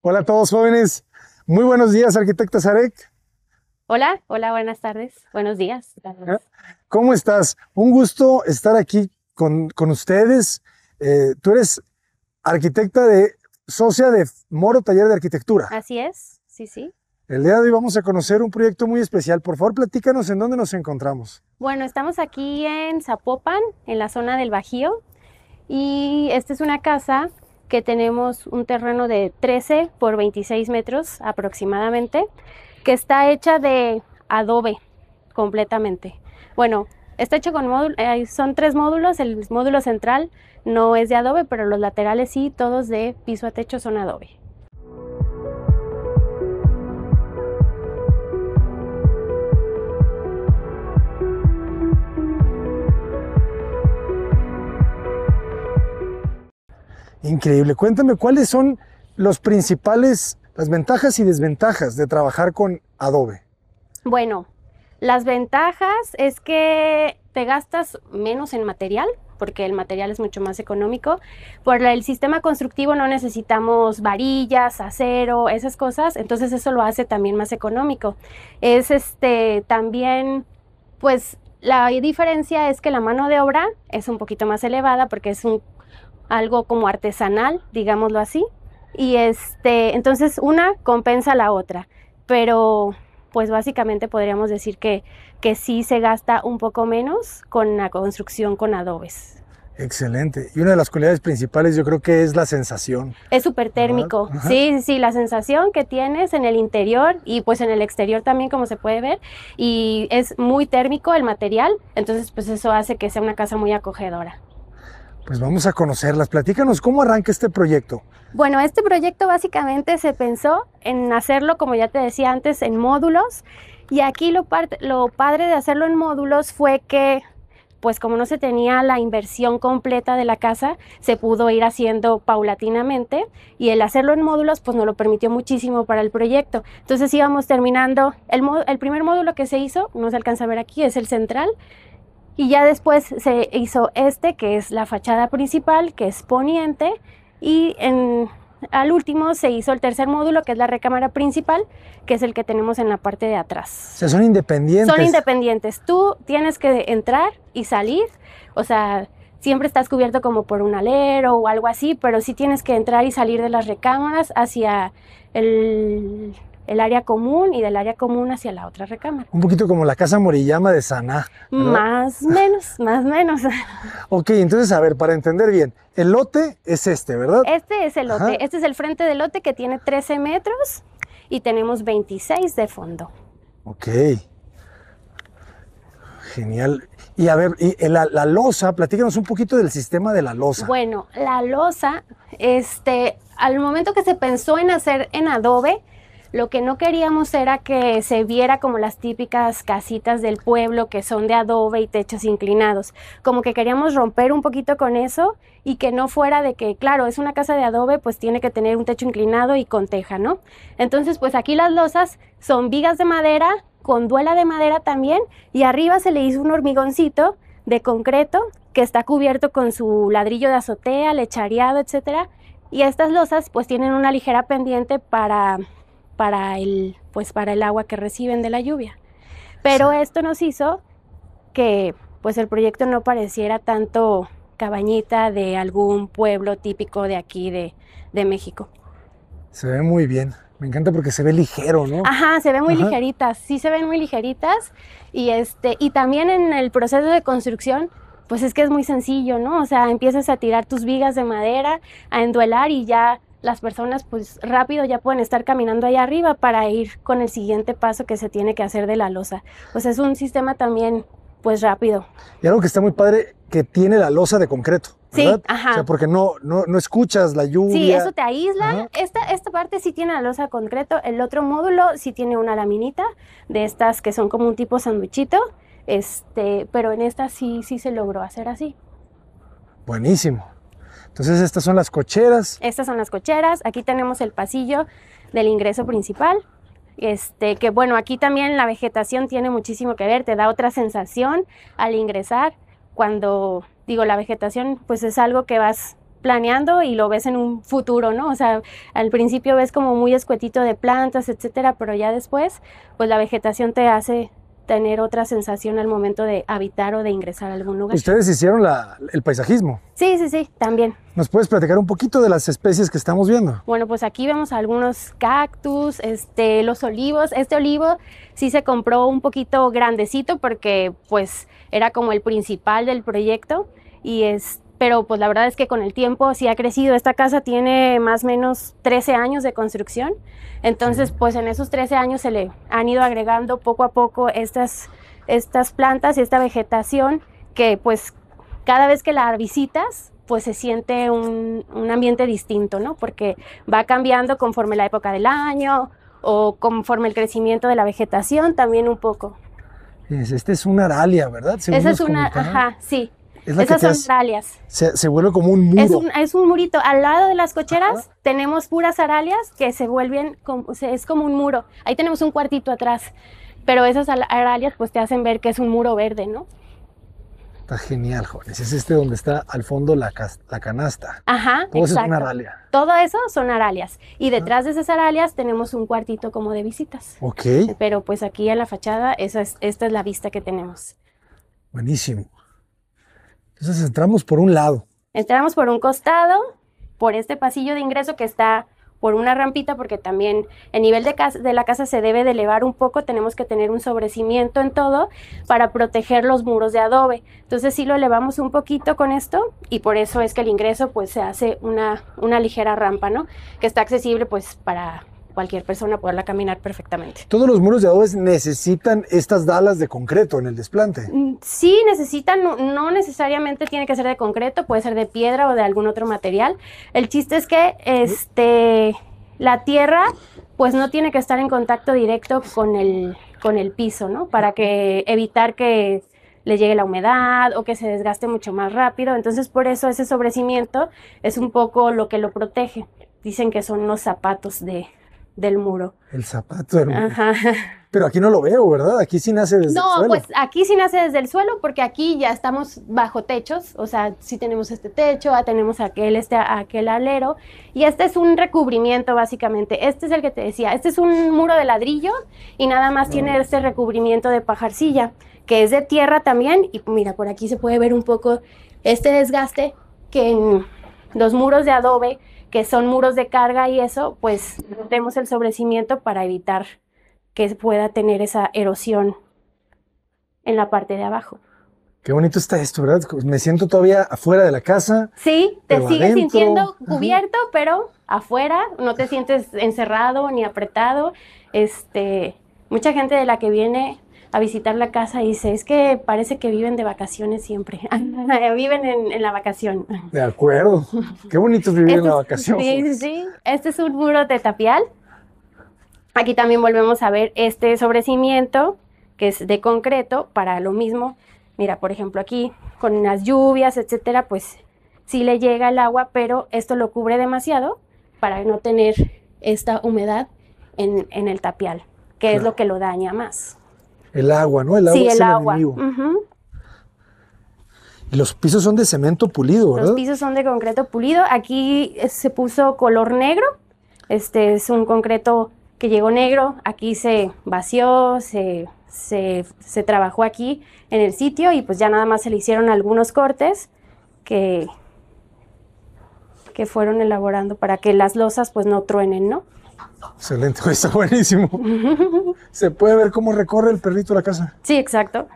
Hola a todos jóvenes, muy buenos días, arquitecta Sarek. Hola, hola, buenas tardes, buenos días. ¿Eh? ¿Cómo estás? Un gusto estar aquí con ustedes. Tú eres arquitecta socia de Moro Taller de Arquitectura. Así es, sí, sí. El día de hoy vamos a conocer un proyecto muy especial. Por favor, platícanos en dónde nos encontramos. Bueno, estamos aquí en Zapopan, en la zona del Bajío, y esta es una casa que tenemos un terreno de 13 por 26 metros aproximadamente, que está hecha de adobe completamente. Bueno, está hecho con módulos, son 3 módulos, el módulo central no es de adobe, pero los laterales sí, todos de piso a techo son adobe. Increíble. Cuéntame cuáles son las ventajas y desventajas de trabajar con Adobe. Bueno, las ventajas es que te gastas menos en material, porque el material es mucho más económico. Por el sistema constructivo no necesitamos varillas, acero, esas cosas, entonces eso lo hace también más económico. Es también, pues la diferencia es que la mano de obra es un poquito más elevada porque es algo como artesanal, digámoslo así, y entonces una compensa a la otra, pero pues básicamente podríamos decir que sí se gasta un poco menos con la construcción con adobes. Excelente. Y una de las cualidades principales yo creo que es la sensación. Es súper térmico, sí, sí, la sensación que tienes en el interior y pues en el exterior también, como se puede ver, y es muy térmico el material, entonces pues eso hace que sea una casa muy acogedora. Pues vamos a conocerlas. Platícanos cómo arranca este proyecto. Bueno, este proyecto básicamente se pensó en hacerlo, como ya te decía antes, en módulos. Y aquí lo padre de hacerlo en módulos fue que, pues como no se tenía la inversión completa de la casa, se pudo ir haciendo paulatinamente. Y el hacerlo en módulos, pues nos lo permitió muchísimo para el proyecto. Entonces íbamos terminando, el primer módulo que se hizo, no se alcanza a ver aquí, es el central. Y ya después se hizo que es la fachada principal, que es poniente, y al último se hizo el tercer módulo, que es la recámara principal, que es el que tenemos en la parte de atrás. O sea, son independientes. Son independientes. Tú tienes que entrar y salir, o sea, siempre estás cubierto como por un alero o algo así, pero sí tienes que entrar y salir de las recámaras hacia el área común y del área común hacia la otra recámara. Un poquito como la casa Moriyama de Saná, ¿verdad? Más o menos, más o menos. Ok, entonces, a ver, para entender bien, el lote es ¿verdad? Este es el lote. Ajá. Este es el frente del lote que tiene 13 metros y tenemos 26 de fondo. Ok. Genial. Y a ver, la losa, platícanos un poquito del sistema de la losa. Bueno, la losa, al momento que se pensó en hacer en adobe, lo que no queríamos era que se viera como las típicas casitas del pueblo que son de adobe y techos inclinados. Como que queríamos romper un poquito con eso y que no fuera de que, claro, es una casa de adobe, pues tiene que tener un techo inclinado y con teja, ¿no? Entonces, pues aquí las losas son vigas de madera, con duela de madera también, y arriba se le hizo un hormigoncito de concreto que está cubierto con su ladrillo de azotea, lechareado, etcétera. Y estas losas pues tienen una ligera pendiente para el agua que reciben de la lluvia. Pero sí, esto nos hizo que pues el proyecto no pareciera tanto cabañita de algún pueblo típico de aquí de México. Se ve muy bien. Me encanta porque se ve ligero, ¿no? Ajá, se ven muy ligeritas, sí se ven muy ligeritas. Y también en el proceso de construcción, pues es que es muy sencillo, ¿no? O sea, empiezas a tirar tus vigas de madera, a enduelar y ya las personas pues rápido ya pueden estar caminando allá arriba para ir con el siguiente paso que se tiene que hacer de la losa. O sea, es un sistema también pues rápido. Y algo que está muy padre, que tiene la losa de concreto, ¿verdad? Sí, ajá. O sea, porque no escuchas la lluvia. Sí, eso te aísla. Esta parte sí tiene la losa de concreto. El otro módulo sí tiene una laminita de estas que son como un tipo sanduichito. Pero en esta sí se logró hacer así. Buenísimo. Entonces estas son las cocheras. Estas son las cocheras. Aquí tenemos el pasillo del ingreso principal. Que bueno, aquí también la vegetación tiene muchísimo que ver, te da otra sensación al ingresar. Cuando digo la vegetación, pues es algo que vas planeando y lo ves en un futuro, ¿no? O sea, al principio ves como muy escuetito de plantas, etcétera, pero ya después, pues la vegetación te hace tener otra sensación al momento de habitar o de ingresar a algún lugar. Ustedes hicieron el paisajismo. Sí, sí, sí, también. ¿Nos puedes platicar un poquito de las especies que estamos viendo? Bueno, pues aquí vemos algunos cactus, los olivos. Este olivo sí se compró un poquito grandecito porque pues era como el principal del proyecto pero pues la verdad es que con el tiempo sí ha crecido. Esta casa tiene más o menos 13 años de construcción, entonces pues en esos 13 años se le han ido agregando poco a poco estas plantas y esta vegetación que pues cada vez que la visitas pues se siente un ambiente distinto, ¿no? Porque va cambiando conforme la época del año o conforme el crecimiento de la vegetación también un poco. Este es una aralia, ¿verdad? Esa es una, ajá, sí. Es Esas son aralias. Se vuelve como un muro. Es un murito. Al lado de las cocheras tenemos puras aralias que se vuelven, es como un muro. Ahí tenemos un cuartito atrás, pero esas aralias pues te hacen ver que es un muro verde, ¿no? Está genial, jóvenes. Es donde está al fondo la canasta. Ajá, todo exacto. Eso es una aralia. Todo eso son aralias. Y detrás de esas aralias tenemos un cuartito como de visitas. Ok. Pero pues aquí en la fachada, esta es la vista que tenemos. Buenísimo. Entonces entramos por un lado. Entramos por un costado, por este pasillo de ingreso que está por una rampita, porque también el nivel de la casa se debe de elevar un poco. Tenemos que tener un sobrecimiento en todo para proteger los muros de adobe. Entonces sí lo elevamos un poquito con esto y por eso es que el ingreso pues se hace una ligera rampa, ¿no? Que está accesible pues para cualquier persona poderla caminar perfectamente. ¿Todos los muros de adobe necesitan estas dalas de concreto en el desplante? Sí, necesitan, no necesariamente tiene que ser de concreto, puede ser de piedra o de algún otro material. El chiste es que la tierra pues no tiene que estar en contacto directo con el piso, ¿no? Para evitar que le llegue la humedad o que se desgaste mucho más rápido. Entonces por eso ese sobrecimiento es un poco lo que lo protege. Dicen que son los zapatos del muro. El zapato del muro. Ajá. Pero aquí no lo veo, ¿verdad? Aquí sí nace desde el suelo. No, pues aquí sí nace desde el suelo porque aquí ya estamos bajo techos, o sea, sí tenemos este techo, tenemos aquel alero y este es un recubrimiento básicamente. Este es el que te decía, este es un muro de ladrillo y nada más tiene este recubrimiento de pajarcilla, que es de tierra también y mira, por aquí se puede ver un poco este desgaste que en los muros de adobe, que son muros de carga y eso, pues tenemos el sobrecimiento para evitar que pueda tener esa erosión en la parte de abajo. Qué bonito está esto, ¿verdad? Me siento todavía afuera de la casa. Sí, te sigues adentro, sintiendo cubierto, pero afuera no te sientes encerrado ni apretado. Mucha gente de la que viene a visitar la casa dice, es que parece que viven de vacaciones siempre. Viven en la vacación. De acuerdo. Qué bonito es vivir en la vacación. Sí, sí. Este es un muro de tapial. Aquí también volvemos a ver este sobrecimiento que es de concreto para lo mismo. Mira, por ejemplo, aquí con las lluvias, etcétera, pues sí le llega el agua, pero esto lo cubre demasiado para no tener esta humedad en el tapial, que es lo que lo daña más. El agua, ¿no? El agua sí, es el el agua. enemigo. Y los pisos son de cemento pulido, ¿verdad? Los pisos son de concreto pulido. Aquí se puso color negro. Este es un concreto que llegó negro. Aquí se vació, se trabajó aquí en el sitio y pues ya nada más se le hicieron algunos cortes que fueron elaborando para que las losas pues no truenen, ¿no? Excelente, está buenísimo. Se puede ver cómo recorre el perrito la casa. Sí, exacto.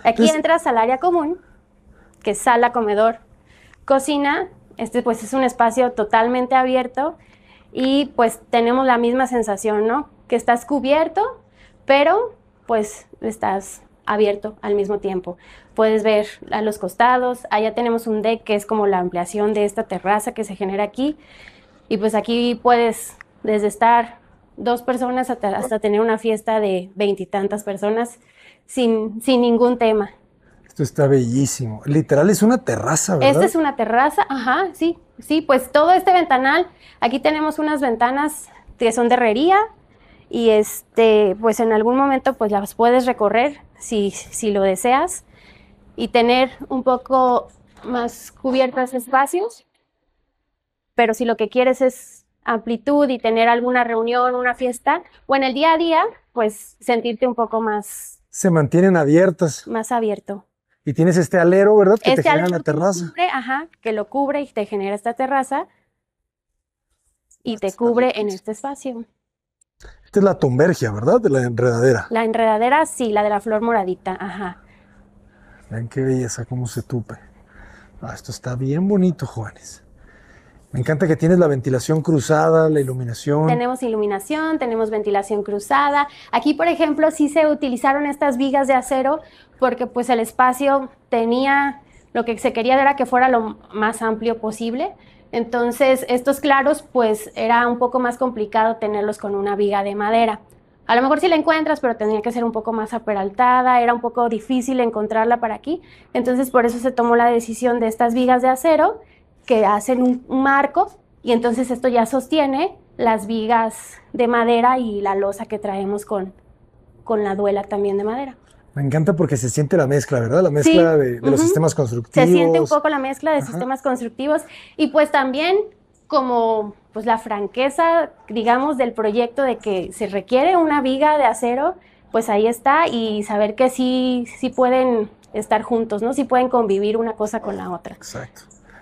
Aquí entras al área común, que es sala, comedor, cocina. Pues es un espacio totalmente abierto y pues tenemos la misma sensación, ¿no? Que estás cubierto, pero pues estás abierto al mismo tiempo. Puedes ver a los costados, allá tenemos un deck que es como la ampliación de esta terraza que se genera aquí y pues aquí puedes desde estar 2 personas hasta tener una fiesta de 20 y tantas personas sin ningún tema. Esto está bellísimo. Literal es una terraza, ¿verdad? Esta es una terraza, ajá, sí, pues todo este ventanal, aquí tenemos unas ventanas que son de herrería y pues en algún momento pues las puedes recorrer si lo deseas y tener un poco más cubiertos espacios. pero si lo que quieres es amplitud y tener alguna reunión, una fiesta, o en el día a día, pues sentirte un poco más... Se mantienen abiertas. Más abierto. Y tienes este alero, ¿verdad? Que te genera la que terraza. cubre, que lo cubre y te genera esta terraza y te cubre en este espacio. Esta es la tumbergia, ¿verdad? De la enredadera. La enredadera, sí, la de la flor moradita, ajá. Vean qué belleza, cómo se tupe. Esto está bien bonito, jóvenes. Me encanta que tienes la ventilación cruzada, la iluminación. Tenemos iluminación, tenemos ventilación cruzada. Aquí, por ejemplo, sí se utilizaron estas vigas de acero porque pues el espacio tenía, lo que se quería era que fuera lo más amplio posible. Entonces, estos claros, pues era un poco más complicado tenerlos con una viga de madera. A lo mejor sí la encuentras, pero tenía que ser un poco más aperaltada, era un poco difícil encontrarla para aquí. Entonces, por eso se tomó la decisión de estas vigas de acero que hacen un marco y entonces esto ya sostiene las vigas de madera y la losa que traemos con la duela también de madera. Me encanta porque se siente la mezcla, ¿verdad? La mezcla de los sistemas constructivos. Se siente un poco la mezcla de sistemas constructivos y pues también como pues la franqueza, digamos, del proyecto de que se requiere una viga de acero, pues ahí está y saber que sí pueden estar juntos, ¿no? Sí pueden convivir una cosa con la otra. Exacto.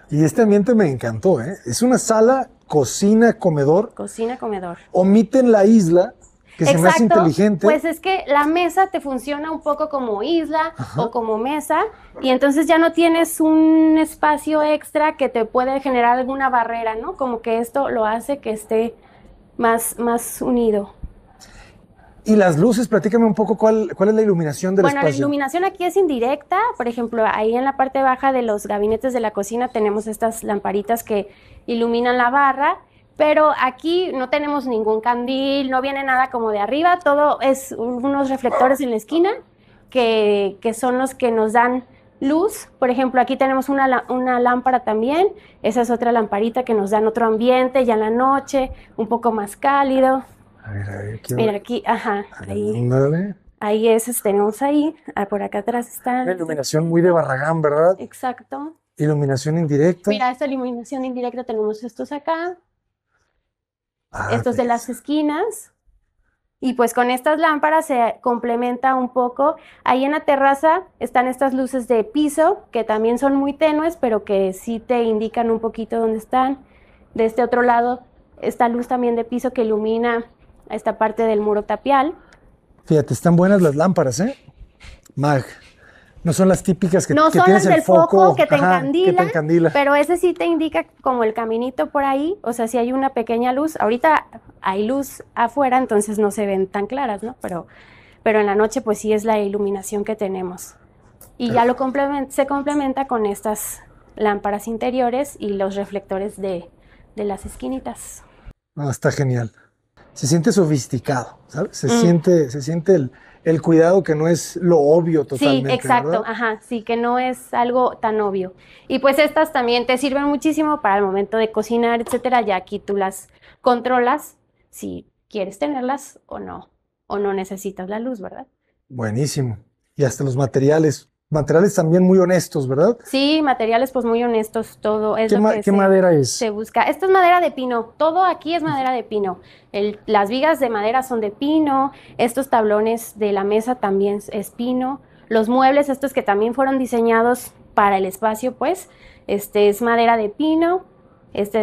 Y este ambiente me encantó, ¿eh? Es una sala, cocina, comedor. Cocina, comedor. Omiten la isla, que se me hace inteligente. Pues es que la mesa te funciona un poco como isla o como mesa y entonces ya no tienes un espacio extra que te puede generar alguna barrera, ¿no? Como que esto lo hace que esté más unido. Y las luces, platícame un poco cuál es la iluminación del espacio. Bueno, la iluminación aquí es indirecta. Por ejemplo, ahí en la parte baja de los gabinetes de la cocina tenemos estas lamparitas que iluminan la barra, pero aquí no tenemos ningún candil, no viene nada como de arriba, todo es unos reflectores en la esquina que son los que nos dan luz. Por ejemplo, aquí tenemos una lámpara también, esa es otra lamparita que nos dan otro ambiente ya en la noche, un poco más cálido. A ver, mira aquí, ahí. Dale. Ahí tenemos ahí, por acá atrás está. Una iluminación muy de Barragán, ¿verdad? Exacto. Iluminación indirecta. Mira, esta iluminación indirecta tenemos estos acá, estos de las esquinas. Y pues con estas lámparas se complementa un poco. Ahí en la terraza están estas luces de piso, que también son muy tenues, pero que sí te indican un poquito dónde están. De este otro lado, esta luz también de piso que ilumina esta parte del muro tapial. Fíjate, están buenas las lámparas, ¿eh? Mag. No son las típicas que no que son tienes las del foco que te encandila, pero ese sí te indica como el caminito por ahí, o sea, si hay una pequeña luz. Ahorita hay luz afuera, entonces no se ven tan claras, ¿no? Pero en la noche pues sí es la iluminación que tenemos. Y ya se complementa con estas lámparas interiores y los reflectores de las esquinitas. Está genial. Se siente sofisticado, ¿sabes? Se siente el cuidado que no es lo obvio totalmente. Sí, exacto, ¿verdad? Sí, que no es algo tan obvio. Y pues estas también te sirven muchísimo para el momento de cocinar, etcétera. Ya aquí tú las controlas si quieres tenerlas o no necesitas la luz, ¿verdad? Buenísimo. Y hasta los materiales también muy honestos, ¿verdad? Sí, materiales pues muy honestos, todo es lo que ¿Qué madera es? se busca. Esto es madera de pino, todo aquí es madera de pino. Las vigas de madera son de pino, estos tablones de la mesa también es pino, los muebles estos que también fueron diseñados para el espacio, pues, es madera de pino,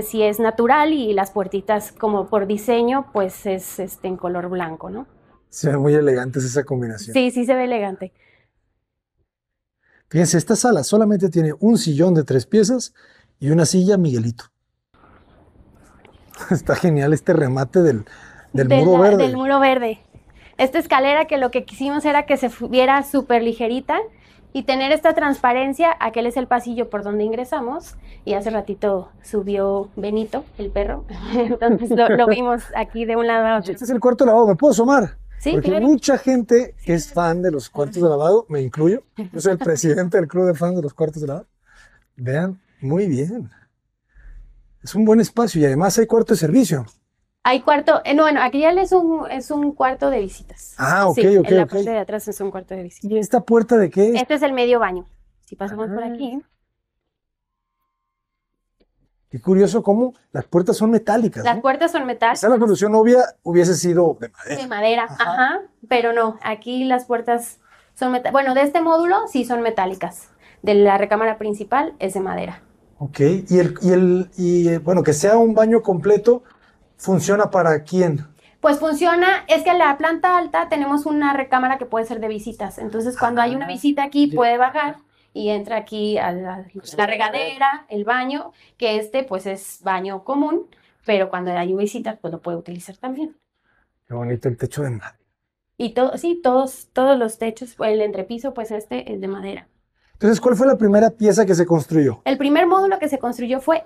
sí es natural y las puertitas como por diseño, pues es en color blanco, ¿no? Se ve muy elegante esa combinación. Sí, se ve elegante. Fíjense, esta sala solamente tiene un sillón de 3 piezas y una silla Miguelito. Está genial este remate del muro verde. Del muro verde. Esta escalera que lo que quisimos era que se viera súper ligerita y tener esta transparencia. Aquel es el pasillo por donde ingresamos y hace ratito subió Benito, el perro. Entonces lo vimos aquí de un lado a otro. Este es el cuarto de lavado, ¿me puedo asomar? Sí, porque claro. Mucha gente es fan de los cuartos de lavado, me incluyo. Yo soy el presidente del club de fans de los cuartos de lavado. Vean, muy bien. Es un buen espacio y además hay cuarto de servicio. Hay cuarto, no, bueno, aquí ya es un cuarto de visitas. Ok, sí, ok, en la parte de atrás es un cuarto de visitas. ¿Y esta puerta de qué es? Este es el medio baño. Si pasamos por aquí. Qué curioso cómo las puertas son metálicas, Las ¿no? puertas son Quizá metálicas la solución obvia hubiese sido de madera. de madera, Ajá. ajá, pero no, aquí las puertas son metálicas. Bueno, de este módulo sí son metálicas. De la recámara principal es de madera. Ok, bueno, que sea un baño completo, ¿funciona para quién? Pues funciona, es que en la planta alta tenemos una recámara que puede ser de visitas. Entonces, cuando hay una visita aquí, puede bajar y entra aquí a la regadera, el baño, que pues es baño común, pero cuando hay visitas, pues lo puede utilizar también. Qué bonito el techo de madera. Y todo, sí, todos los techos, el entrepiso, pues este es de madera. Entonces, ¿cuál fue la primera pieza que se construyó? El primer módulo que se construyó fue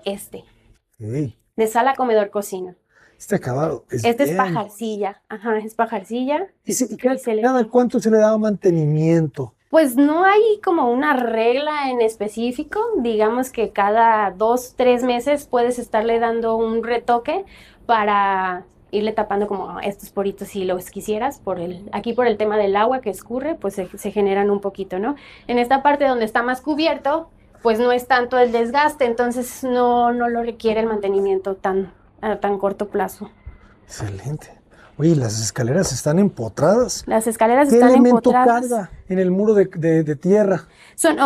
Ok, de sala, comedor, cocina. este acabado es Este es bien. pajarcilla, ajá, es pajarcilla. ¿Y Y se le- cada cuánto se le daba mantenimiento? Pues no hay como una regla en específico, digamos que cada 2, 3 meses puedes estarle dando un retoque para irle tapando como estos poritos si los quisieras, aquí por el tema del agua que escurre, pues se generan un poquito, ¿no? En esta parte donde está más cubierto, pues no es tanto el desgaste, entonces no lo requiere el mantenimiento a tan corto plazo. Excelente. Oye, las escaleras están empotradas. Las escaleras ¿Qué están elemento empotradas. carga en el muro de tierra?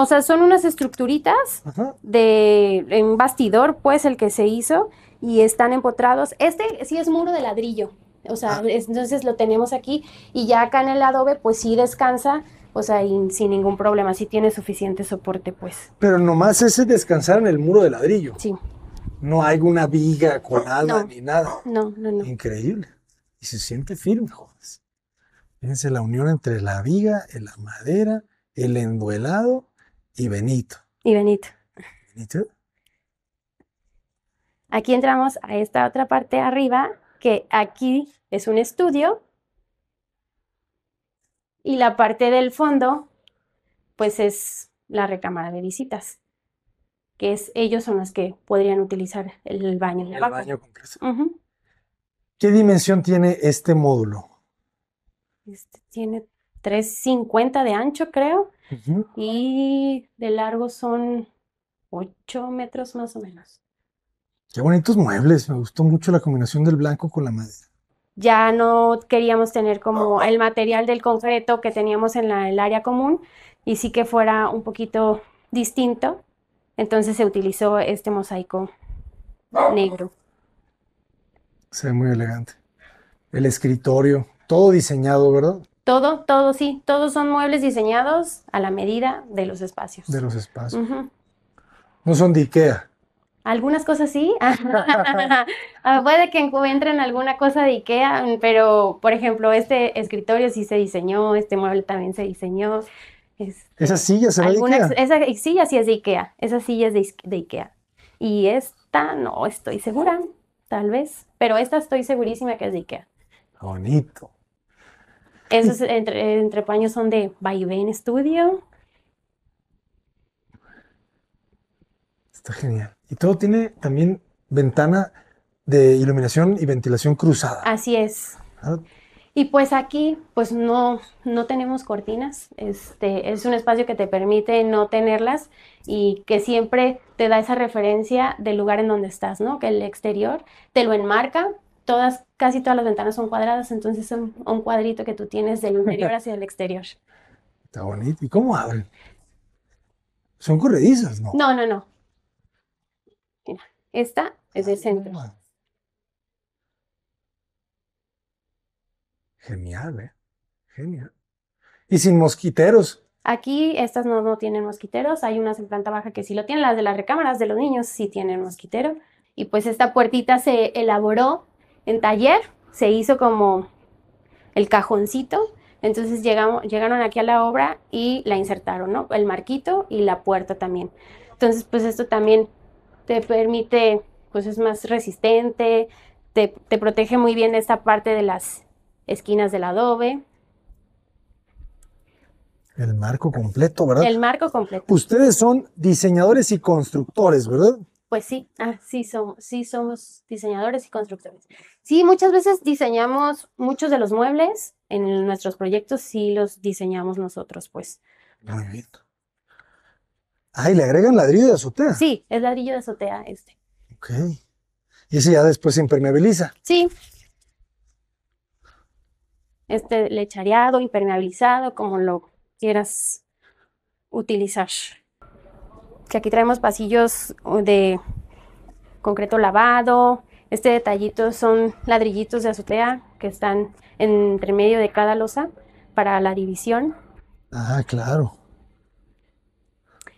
O sea, son unas estructuritas Ajá. en bastidor, pues el que se hizo, y están empotrados. Este sí es muro de ladrillo, o sea, entonces lo tenemos aquí, y ya acá en el adobe, pues sí descansa, o sea, y sin ningún problema, sí tiene suficiente soporte, pues. Pero nomás ese descansar en el muro de ladrillo. Sí, No hay una viga con nada No. ni nada. no. Increíble. Y se siente firme, jóvenes. Fíjense la unión entre la viga, la madera, el enduelado y Benito. Y Benito. ¿Benito? Aquí entramos a esta otra parte arriba, que aquí es un estudio, y la parte del fondo, pues es la recámara de visitas, que ellos son los que podrían utilizar el baño de El abajo. baño completo. Ujú. ¿Qué dimensión tiene este módulo? Tiene 350 de ancho, creo, Ujú. y de largo son 8 metros más o menos. Qué bonitos muebles. Me gustó mucho la combinación del blanco con la madera. Ya no queríamos tener como el material del concreto que teníamos en el área común, y sí que fuera un poquito distinto. Entonces se utilizó este mosaico negro. Se ve muy elegante. El escritorio, todo diseñado, ¿verdad? Todo, sí, todos son muebles diseñados a la medida de los espacios. De los espacios. Ujú. No son de IKEA. Algunas cosas sí. Puede que encuentren alguna cosa de IKEA, pero por ejemplo, este escritorio sí se diseñó, este mueble también se diseñó. Esa silla será de IKEA. Esa silla sí es de IKEA, esa silla es de IKEA. Y esta no estoy segura, tal vez, pero esta estoy segurísima que es de IKEA. Bonito. Esos entrepaños son de Vaivén Studio. Está genial. Y todo tiene también ventana de iluminación y ventilación cruzada. Así es. ¿Verdad? Y pues aquí, pues no tenemos cortinas. Es un espacio que te permite no tenerlas y que siempre te da esa referencia del lugar en donde estás, ¿no? Que el exterior te lo enmarca. Casi todas las ventanas son cuadradas, entonces es un cuadrito que tú tienes del interior hacia el exterior. Está bonito. ¿Y cómo abren? Son corredizas, ¿no? No. Mira, esta es del centro. Genial, ¿eh? Genial. Y sin mosquiteros. Aquí estas no tienen mosquiteros, hay unas en planta baja que sí lo tienen, las de las recámaras de los niños sí tienen mosquitero. Y pues esta puertita se elaboró en taller, se hizo como el cajoncito, entonces llegaron aquí a la obra y la insertaron, ¿no? El marquito y la puerta también. Entonces pues esto también te permite, pues es más resistente, te protege muy bien de esta parte de las esquinas del adobe. El marco completo, ¿verdad? El marco completo. Ustedes son diseñadores y constructores, ¿verdad? Pues sí, sí somos diseñadores y constructores. Sí, muchas veces diseñamos muchos de los muebles en nuestros proyectos, sí los diseñamos nosotros, pues. Muy bien. Ah, y le agregan ladrillo de azotea. Sí, es ladrillo de azotea este. Ok. Y ese ya después se impermeabiliza. Sí, lechareado, impermeabilizado, como lo quieras utilizar. Que aquí traemos pasillos de concreto lavado. Este detallito son ladrillitos de azotea que están entre medio de cada losa para la división. Ah, claro.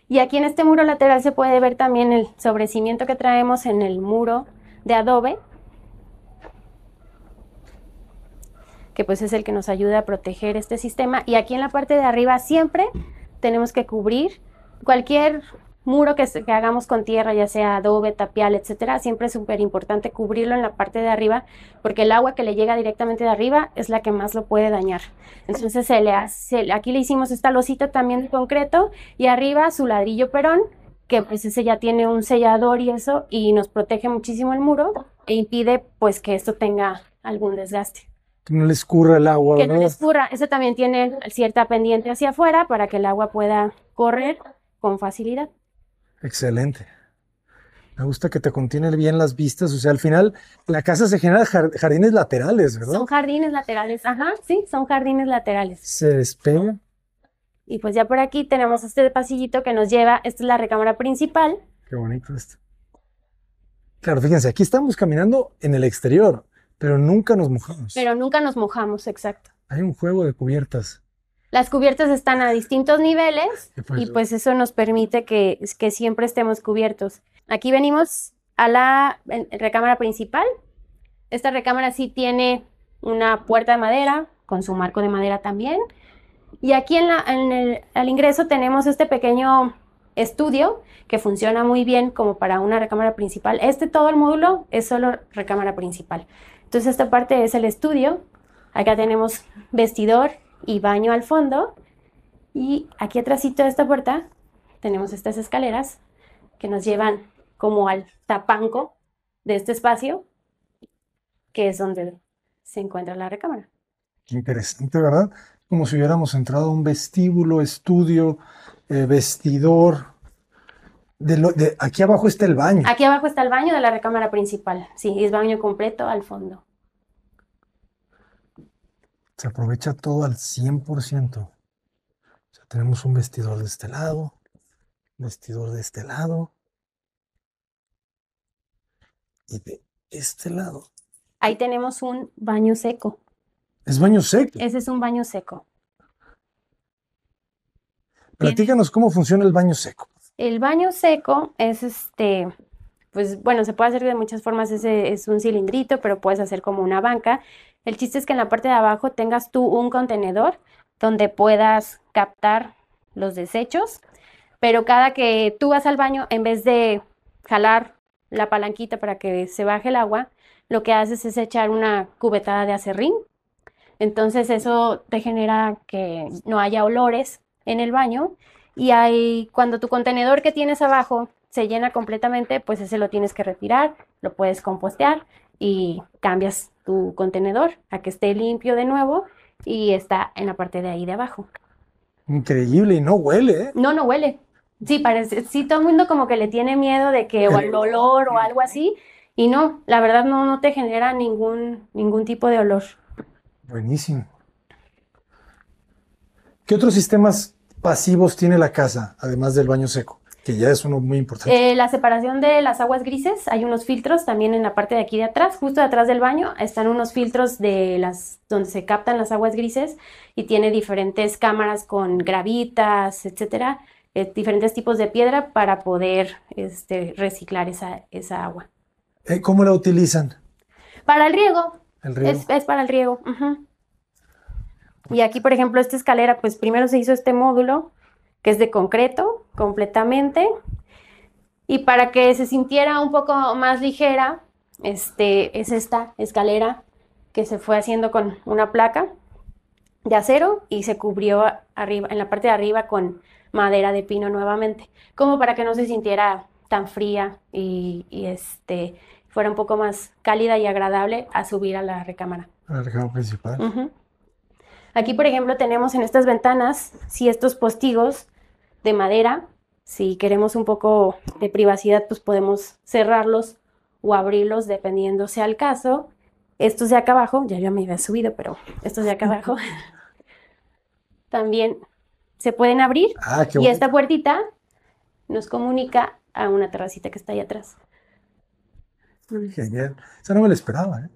Y aquí en este muro lateral se puede ver también el sobrecimiento que traemos en el muro de adobe, que pues es el que nos ayuda a proteger este sistema. Y aquí en la parte de arriba siempre tenemos que cubrir cualquier muro que hagamos con tierra, ya sea adobe, tapial, etcétera. Siempre es súper importante cubrirlo en la parte de arriba, porque el agua que le llega directamente de arriba es la que más lo puede dañar. Entonces aquí le hicimos esta losita también de concreto y arriba su ladrillo perón, que pues ese ya tiene un sellador y eso, y nos protege muchísimo el muro e impide pues que esto tenga algún desgaste. Que no le escurra el agua, Que no le ¿verdad? escurra. Ese también tiene cierta pendiente hacia afuera para que el agua pueda correr con facilidad. Excelente. Me gusta que te contiene bien las vistas. O sea, al final la casa se genera jardines laterales, ¿verdad? Son jardines laterales, ajá, sí, son jardines laterales. Se despega. Y pues ya por aquí tenemos este pasillito que nos lleva, esta es la recámara principal. Qué bonito esto. Claro, fíjense, aquí estamos caminando en el exterior, pero nunca nos mojamos. Pero nunca nos mojamos, exacto. Hay un juego de cubiertas. Las cubiertas están a distintos niveles Y y pues eso nos permite que siempre estemos cubiertos. Aquí venimos a la recámara principal. Esta recámara sí tiene una puerta de madera con su marco de madera también. Y aquí al ingreso tenemos este pequeño estudio que funciona muy bien como para una recámara principal. Todo el módulo es solo recámara principal. Entonces esta parte es el estudio. Acá tenemos vestidor y baño al fondo. Y aquí atrásito de esta puerta tenemos estas escaleras que nos llevan como al tapanco de este espacio, que es donde se encuentra la recámara. Qué interesante, ¿verdad? Como si hubiéramos entrado a un vestíbulo, estudio, vestidor. Aquí abajo está el baño. Aquí abajo está el baño de la recámara principal. Sí, es baño completo al fondo. Se aprovecha todo al 100%. O sea, tenemos un vestidor de este lado, vestidor de este lado y de este lado. Ahí tenemos un baño seco. Es baño seco. Ese es un baño seco. Platícanos cómo funciona el baño seco. El baño seco es pues bueno, se puede hacer de muchas formas. Ese es un cilindrito, pero puedes hacer como una banca. El chiste es que en la parte de abajo tengas tú un contenedor donde puedas captar los desechos, pero cada que tú vas al baño, en vez de jalar la palanquita para que se baje el agua, lo que haces es echar una cubetada de aserrín. Entonces eso te genera que no haya olores en el baño. Y cuando tu contenedor que tienes abajo se llena completamente, pues ese lo tienes que retirar, lo puedes compostear y cambias tu contenedor a que esté limpio de nuevo y está en la parte de ahí de abajo. Increíble y no huele, ¿eh? No, no huele. Sí, parece, sí, todo el mundo como que le tiene miedo de que o el olor o algo así, y no, la verdad no te genera ningún tipo de olor. Buenísimo. ¿Qué otros sistemas pasivos tiene la casa, además del baño seco? Que ya es uno muy importante. La separación de las aguas grises, hay unos filtros también en la parte de aquí de atrás, justo detrás del baño, están unos filtros donde se captan las aguas grises y tiene diferentes cámaras con gravitas, etcétera, diferentes tipos de piedra para poder reciclar esa agua. ¿Cómo la utilizan? Para el riego. El riego. Es para el riego. Uh-huh. Y aquí, por ejemplo, esta escalera, pues primero se hizo este módulo que es de concreto completamente, y para que se sintiera un poco más ligera, es esta escalera que se fue haciendo con una placa de acero y se cubrió arriba, en la parte de arriba con madera de pino nuevamente, como para que no se sintiera tan fría y fuera un poco más cálida y agradable a subir a la recámara. A la recámara principal. Uh-huh. Aquí, por ejemplo, tenemos en estas ventanas, sí, estos postigos de madera. Si queremos un poco de privacidad, pues podemos cerrarlos o abrirlos dependiendo sea el caso. Estos de acá abajo, ya yo me había subido, pero estos de acá abajo también se pueden abrir Ah, qué y bueno. esta puertita nos comunica a una terracita que está ahí atrás. Genial. Esa no me la esperaba, ¿eh?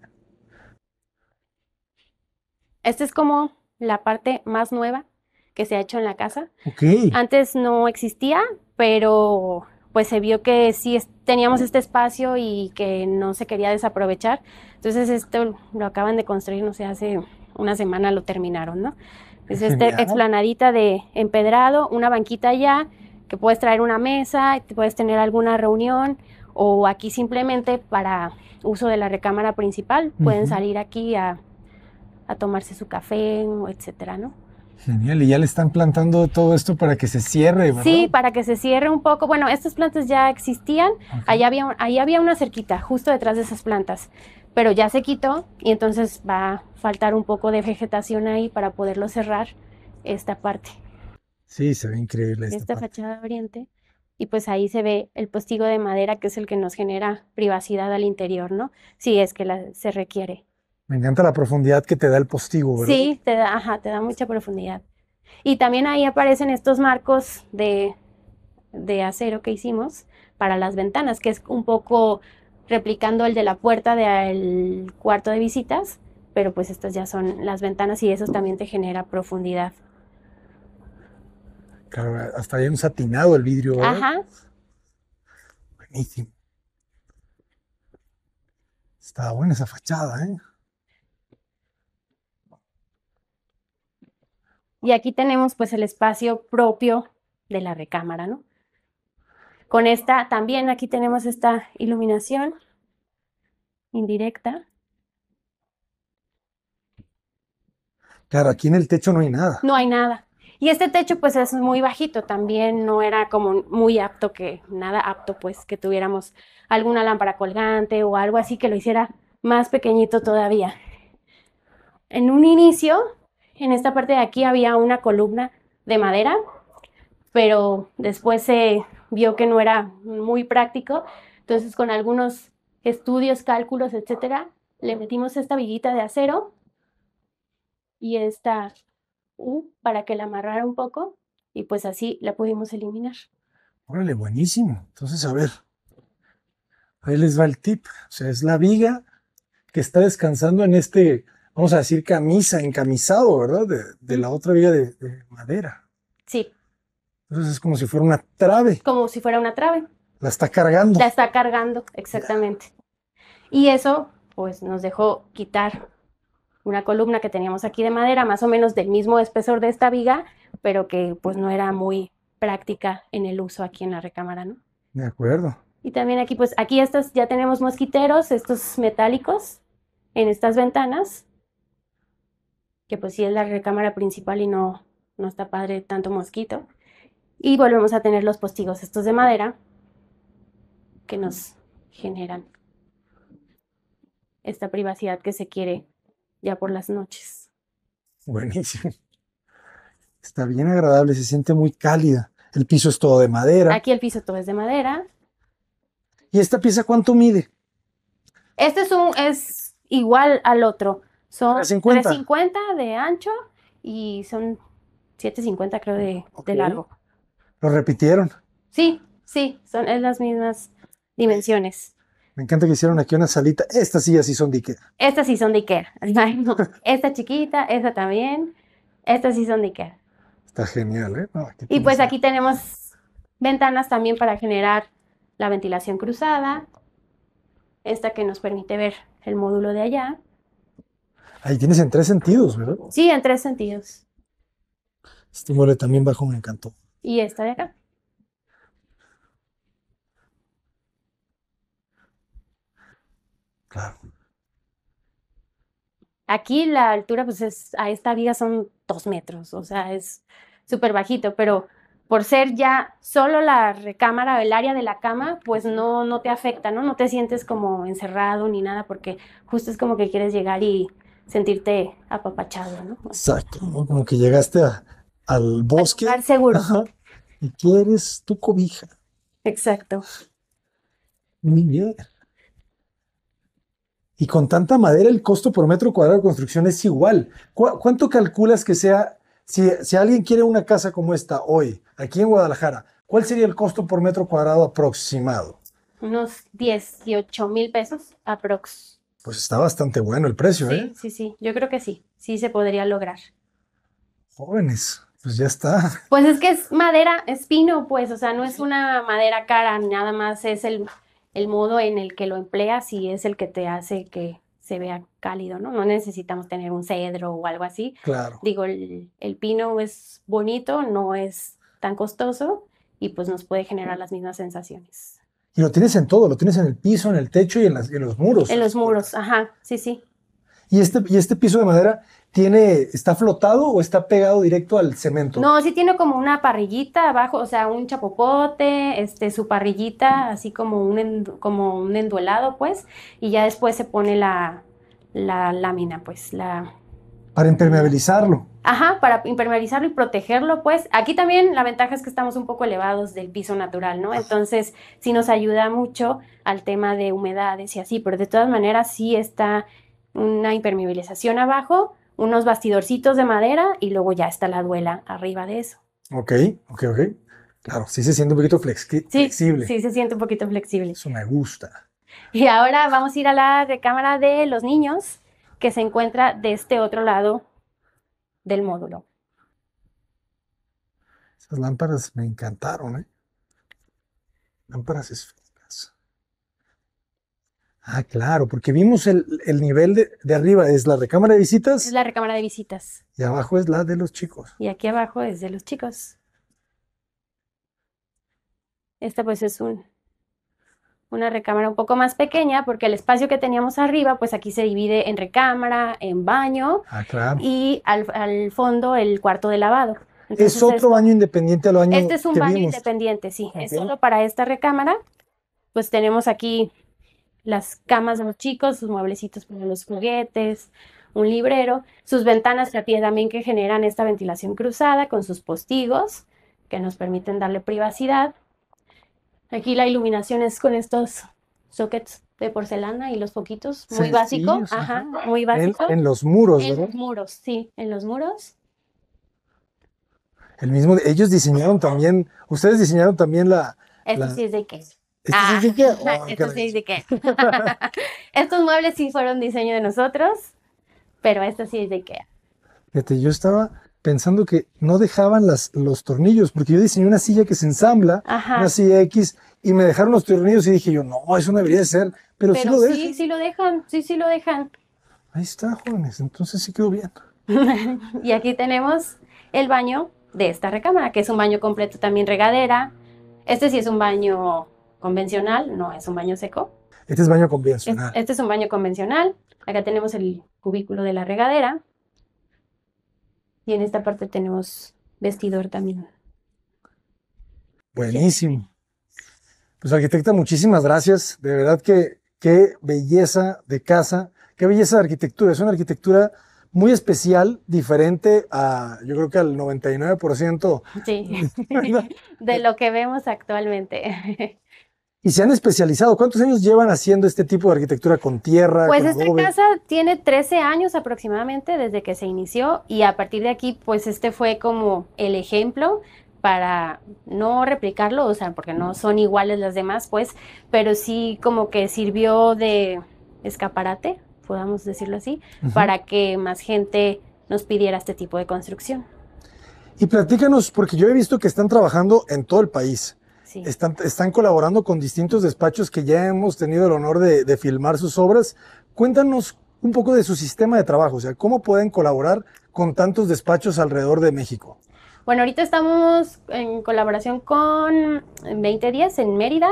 Esta es como la parte más nueva que se ha hecho en la casa. Ok. Antes no existía, pero pues se vio que sí teníamos este espacio y que no se quería desaprovechar. Entonces esto lo acaban de construir, no sé, hace una semana lo terminaron, ¿no? Es esta Genial. explanadita de empedrado, una banquita allá, que puedes traer una mesa, puedes tener alguna reunión, o aquí simplemente para uso de la recámara principal, pueden Ujú. salir aquí a tomarse su café, etcétera, ¿no? Genial. Y ya le están plantando todo esto para que se cierre, Sí, ¿verdad? para que se cierre un poco. Bueno, estas plantas ya existían. Ok. Ahí había una cerquita, justo detrás de esas plantas, pero ya se quitó y entonces va a faltar un poco de vegetación ahí para poderlo cerrar esta parte, Sí, se ve increíble esta esta parte. fachada oriente. Y pues ahí se ve el postigo de madera que es el que nos genera privacidad al interior, ¿no? Si es que se requiere. Me encanta la profundidad que te da el postigo, ¿verdad? Sí, ajá, te da mucha profundidad. Y también ahí aparecen estos marcos de acero que hicimos para las ventanas, que es un poco replicando el de la puerta del cuarto de visitas, pero pues estas ya son las ventanas y eso también te genera profundidad. Claro, hasta ahí un satinado el vidrio, ¿verdad? Ajá, Buenísimo. Está buena esa fachada, ¿eh? y aquí tenemos pues el espacio propio de la recámara, ¿no? Con esta también aquí tenemos esta iluminación indirecta. Claro, aquí en el techo no hay nada. No hay nada. Y este techo pues es muy bajito, también no era como muy apto que, nada apto pues que tuviéramos alguna lámpara colgante o algo así que lo hiciera más pequeñito todavía. En un inicio, en esta parte de aquí había una columna de madera, pero después se vio que no era muy práctico, entonces con algunos estudios, cálculos, etcétera, le metimos esta viguita de acero y esta para que la amarrara un poco y pues así la pudimos eliminar. Órale, buenísimo. Entonces, a ver, ahí les va el tip. O sea, es la viga que está descansando en este, vamos a decir, encamisado, ¿verdad? De la otra viga de madera. Sí, Entonces es como si fuera una trave. como si fuera una trave. La está cargando. La está cargando, exactamente. Y eso pues nos dejó quitar una columna que teníamos aquí de madera, más o menos del mismo espesor de esta viga, pero que pues no era muy práctica en el uso aquí en la recámara, ¿no? De acuerdo. Y también aquí, pues aquí estos ya tenemos mosquiteros, estos metálicos en estas ventanas, que pues sí es la recámara principal y no está padre tanto mosquito. Y volvemos a tener los postigos estos de madera que nos generan esta privacidad que se quiere ya por las noches. Buenísimo. Está bien agradable, se siente muy cálida. El piso es todo de madera. Aquí el piso todo es de madera. ¿Y esta pieza cuánto mide? Este es igual al otro. Son 350. 350 de ancho y son 750 creo Ok. de largo. Lo repitieron. Sí, sí, es las mismas dimensiones. Me encanta que hicieron aquí una salita. Estas sillas sí son de Ikea. Estas sí son de Ikea. Ay, no. Esta chiquita, esta también. Estas sí son de Ikea. Está genial, ¿eh? No, aquí Y pues tienes aquí tenemos ventanas también para generar la ventilación cruzada. Esta que nos permite ver el módulo de allá. Ahí tienes en 3 sentidos, ¿verdad? Sí, en 3 sentidos. Este mueble también bajo me encantó. Y esta de acá. Claro. Aquí la altura, pues a esta viga son 2 metros, o sea, es súper bajito, pero por ser ya solo la recámara o el área de la cama, pues no te afecta, ¿no? No te sientes como encerrado ni nada, porque justo es como que quieres llegar y sentirte apapachado, ¿no? Exacto, ¿no? Como que llegaste al bosque. Lugar seguro. Ajá, y quieres tu cobija. Exacto. Muy bien. Y con tanta madera, el costo por metro cuadrado de construcción es igual. ¿Cuánto calculas que sea, si alguien quiere una casa como esta hoy, aquí en Guadalajara, cuál sería el costo por metro cuadrado aproximado? Unos 18,000 pesos aprox. Pues está bastante bueno el precio, ¿eh? Sí, yo creo que sí se podría lograr. Jóvenes, pues ya está. Pues es que es madera, es pino, pues, o sea, no es una madera cara, nada más es el modo en el que lo empleas y es el que te hace que se vea cálido, ¿no? No necesitamos tener un cedro o algo así. Claro. Digo, el pino es bonito, no es tan costoso y pues nos puede generar las mismas sensaciones. Y lo tienes en todo, lo tienes en el piso, en el techo y en los muros. En los muros, ajá, sí. ¿Y este piso de madera está flotado o está pegado directo al cemento? No, sí tiene como una parrillita abajo, o sea, un chapopote, su parrillita, así como como un enduelado, pues, y ya después se pone la lámina, pues, Para impermeabilizarlo. Ajá, para impermeabilizarlo y protegerlo, pues. Aquí también la ventaja es que estamos un poco elevados del piso natural, ¿no? Entonces, sí nos ayuda mucho al tema de humedades y así, pero de todas maneras sí está una impermeabilización abajo, unos bastidorcitos de madera y luego ya está la duela arriba de eso. Ok. Claro, sí se siente un poquito flexible. Sí, se siente un poquito flexible. Eso me gusta. Y ahora vamos a ir a la recámara de los niños, que se encuentra de este otro lado del módulo. Esas lámparas me encantaron, ¿eh? Lámparas esféricas. Ah, claro, porque vimos el nivel de arriba, es la recámara de visitas. Es la recámara de visitas. Y abajo es la de los chicos. Y aquí abajo es de los chicos. Esta pues es una recámara un poco más pequeña porque el espacio que teníamos arriba, pues aquí se divide en recámara, en baño. Ah, claro. Y al fondo el cuarto de lavado. Entonces, es otro baño independiente al baño Este es un que baño vimos. independiente, sí. Okay. Es solo para esta recámara. Pues tenemos aquí las camas de los chicos, sus mueblecitos para los juguetes, un librero, sus ventanas también que generan esta ventilación cruzada con sus postigos que nos permiten darle privacidad. Aquí la iluminación es con estos sockets de porcelana y los foquitos, muy básico, ajá, muy básico. En los muros, ¿verdad? En los muros, sí, en los muros. Ellos diseñaron también, ustedes diseñaron también Sí es de qué. ¿Esto sí es de qué? Esto sí es de qué. Estos muebles sí fueron diseño de nosotros, pero esto sí es de IKEA. Fíjate, yo estaba pensando que no dejaban los tornillos, porque yo diseñé una silla que se ensambla, una silla X, y me dejaron los tornillos y dije yo, no, eso no debería de ser, pero sí lo dejan. Sí lo dejan, sí lo dejan. Ahí está, jóvenes, entonces sí quedó bien. Y aquí tenemos el baño de esta recámara, que es un baño completo, también regadera. Este sí es un baño convencional, no es un baño seco. Este es baño convencional. Este es un baño convencional. Acá tenemos el cubículo de la regadera. Y en esta parte tenemos vestidor también. Buenísimo. Pues arquitecta, muchísimas gracias. De verdad que qué belleza de casa, qué belleza de arquitectura. Es una arquitectura muy especial, diferente a, yo creo que al 99%. Sí, de lo que vemos actualmente. Y se han especializado. ¿Cuántos años llevan haciendo este tipo de arquitectura con tierra? Pues con esta adobe? casa tiene 13 años aproximadamente desde que se inició y a partir de aquí pues este fue como el ejemplo para no replicarlo, o sea, porque no son iguales las demás pues, pero sí como que sirvió de escaparate, podamos decirlo así, para que más gente nos pidiera este tipo de construcción. Y platícanos, porque yo he visto que están trabajando en todo el país. Sí. Están colaborando con distintos despachos que ya hemos tenido el honor de filmar sus obras. Cuéntanos un poco de su sistema de trabajo, o sea, ¿cómo pueden colaborar con tantos despachos alrededor de México? Bueno, ahorita estamos en colaboración con 2010 en Mérida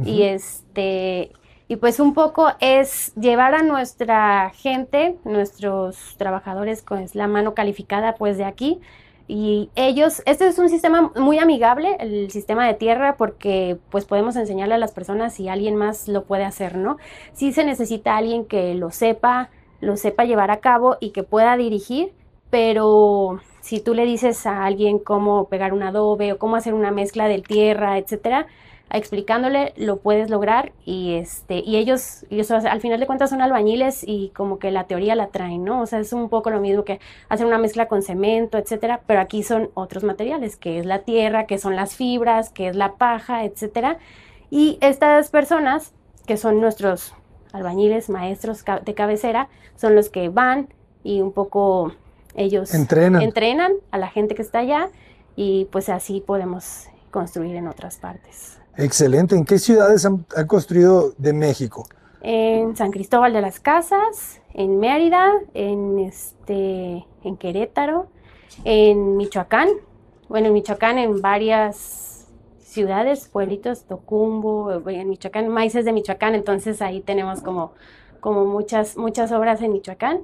y pues un poco es llevar a nuestra gente, nuestros trabajadores con la mano calificada pues de aquí. Y ellos, este es un sistema muy amigable, el sistema de tierra, porque pues podemos enseñarle a las personas si alguien más lo puede hacer, ¿no? Sí se necesita alguien que lo sepa llevar a cabo y que pueda dirigir, pero si tú le dices a alguien cómo pegar un adobe o cómo hacer una mezcla de tierra, etcétera, explicándole, lo puedes lograr y ellos al final de cuentas son albañiles y como que la teoría la traen, ¿no? O sea, es un poco lo mismo que hacer una mezcla con cemento, etcétera, pero aquí son otros materiales, que es la tierra, que son las fibras, que es la paja, etcétera. Y estas personas, que son nuestros albañiles, maestros de cabecera, son los que van y un poco ellos entrenan a la gente que está allá y pues así podemos construir en otras partes. Excelente. ¿En qué ciudades han construido de México? En San Cristóbal de las Casas, en Mérida, en Querétaro, en Michoacán. Bueno, en Michoacán en varias ciudades, pueblitos, Tocumbo, en Michoacán, Maíces de Michoacán, entonces ahí tenemos como muchas obras en Michoacán.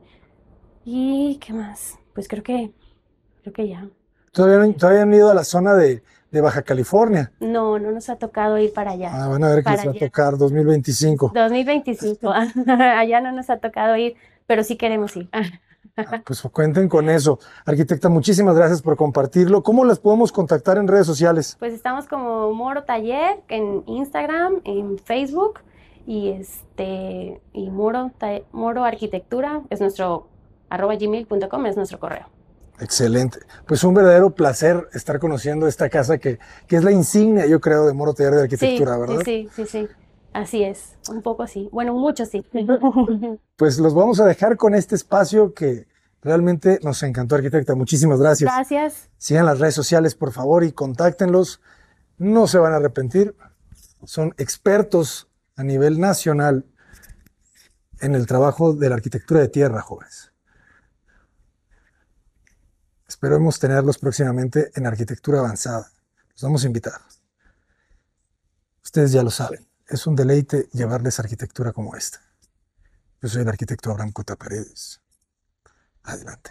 ¿Y qué más? Pues creo que ya. ¿Todavía han ido a la zona de Baja California? No nos ha tocado ir para allá. Van a ver que les va a tocar 2025. 2025, allá no nos ha tocado ir, pero sí queremos ir. Pues cuenten con eso. Arquitecta, muchísimas gracias por compartirlo. ¿Cómo las podemos contactar en redes sociales? Pues estamos como Moro Taller en Instagram, en Facebook y Moro Arquitectura es nuestro @gmail.com es nuestro correo. Excelente. Pues un verdadero placer estar conociendo esta casa que es la insignia, yo creo, de Moro Taller de Arquitectura, ¿verdad? Sí. Así es, un poco sí. Bueno, mucho sí. Pues los vamos a dejar con este espacio que realmente nos encantó, arquitecta. Muchísimas gracias. Gracias. Sigan las redes sociales, por favor, y contáctenlos. No se van a arrepentir. Son expertos a nivel nacional en el trabajo de la arquitectura de tierra, jóvenes. Esperemos tenerlos próximamente en arquitectura avanzada. Los vamos a invitar. Ustedes ya lo saben. Es un deleite llevarles arquitectura como esta. Yo soy el arquitecto Abraham Cota Paredes. Adelante.